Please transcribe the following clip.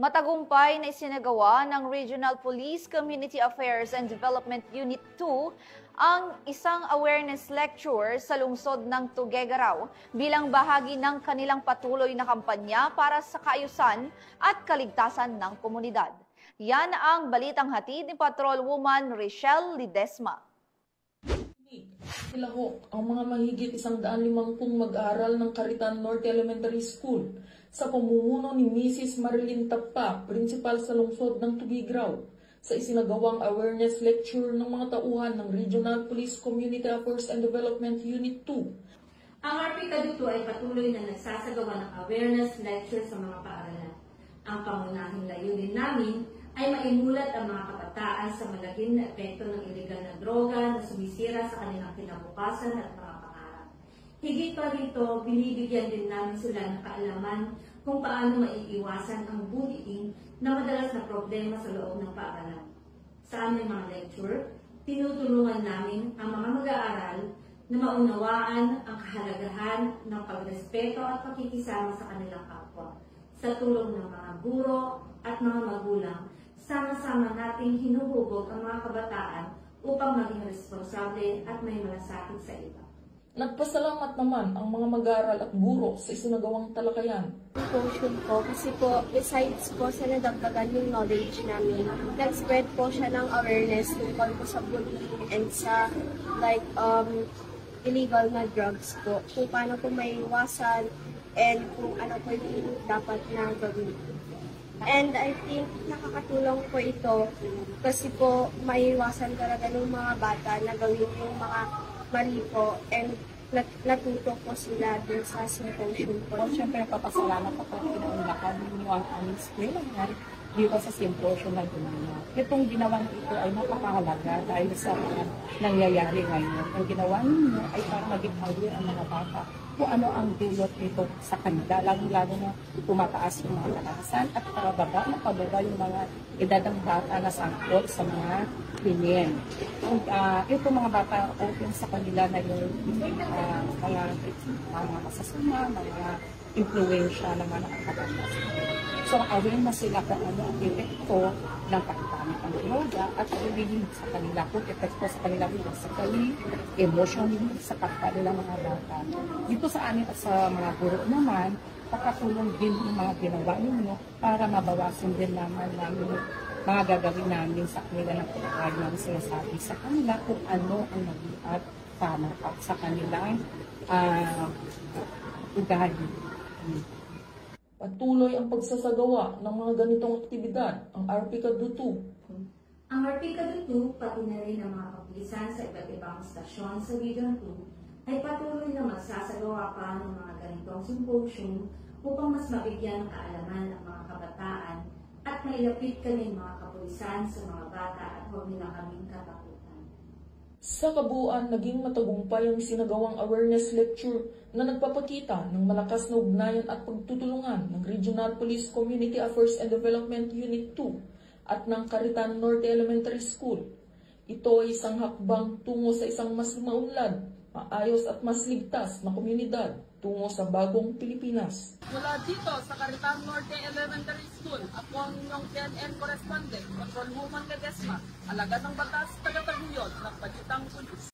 Matagumpay na isinagawa ng Regional Police Community Affairs and Development Unit 2 ang isang awareness lecture sa lungsod ng Tuguegarao bilang bahagi ng kanilang patuloy na kampanya para sa kaayusan at kaligtasan ng komunidad. Yan ang balitang hatid ni Patrolwoman Richelle Ledesma. Ilahok ang mga mahigit 150 mag-aaral ng Caritan Norte Elementary School sa pamumuno ni Mrs. Marilyn Tapa, principal sa lungsod ng Tuguegarao, sa isinagawang awareness lecture ng mga tauhan ng Regional Police Community Affairs and Development Unit 2. Ang RPCA 2 ay patuloy na nagsasagawa ng awareness lecture sa mga paaralan. Ang pangunahing layunin namin ay maimulat ang mga kabataan sa malagim na epekto ng iligal na droga na sumisira sa kanilang kinabukasan at mga pangarap. Higit pa rito, binibigyan din namin sila ng kaalaman kung paano maiiwasan ang bullying na madalas na problema sa loob ng paaralan. Sa aming mga lecture, tinutulungan namin ang mga mag-aaral na maunawaan ang kahalagahan ng pagrespeto at pakikisama sa kanilang kapwa. Sa tulong ng mga guro at mga magulang, sama-sama nating hinuhubog ang mga kabataan upang maging responsable at may malasakit sa iba. Nagpasalamat naman ang mga mag-aaral at guro sa isinagawang talakayan. Potion po kasi po, besides po sa nadagdagan yung knowledge namin, nag-spread po siya ng awareness tungkol po sa bullying and sa illegal na drugs po. Kung paano po maiwasan and kung ano po yung dapat na gawin. And I think nakakatulong po ito kasi po maiwasan talaga ng mga bata na gawin yung mga mali po and natuto po sila dun sa symposium po. Siyempre, papasalamat ako at pinaunlakan ninyo ang aming school dito sa symposium na ginawa. Itong ginawa ito ay napakahalaga dahil sa mga nangyayari ngayon. Ang ginawa ninyo ay para maging aware ang mga bata kung ano ang dulot nito sa kanila. Lalo na tumataas yung mga kalahasan at pababa yung mga edad ng bata na sangkot sa mga krimen. Itong mga bata open sa kanila na yung mga masasama, mga influensya ng mga nakakabatas. So, aware na sila kung ano ang epekto ng paggamit ng droga at pagiging sa kanila kung epekto sa kanila physically, emotionally, sa kanilang mga bata. Dito sa amin at sa mga guro naman, pakatulong din yung mga ginawa ninyo para mabawasan din naman mga gagawin namin sa kanila ng pagkakali namin sinasabi sa kanila kung ano ang nag-iat tama sa kanilang ugali. Patuloy ang pagsasagawa ng mga ganitong aktibidad ang RPCA 2. Ang RPCA 2, pati na rin ang mga kapulisan sa iba't ibang stasyon sa Region 2, ay patuloy na magsasagawa pa ng mga ganitong symposium upang mas mabigyan ng kaalaman ang mga kabataan at mailapit kami mga kapulisan sa mga bata at huwag nila kaming katakutan. Sa kabuuan, naging matagumpay ang sinagawang awareness lecture na nagpapakita ng malakas na ugnayan at pagtutulungan ng Regional Police Community Affairs and Development Unit 2 at ng Caritan Norte Elementary School. Ito ay isang hakbang tungo sa isang mas maunlad, maayos at mas ligtas na komunidad tungo sa bagong Pilipinas. Mula dito sa Caritan Norte Elementary School, ako ang inyong TNN correspondent, Patrolwoman Ledesma, alagad ng batas, taga-taguyod ng Balitang Pulis.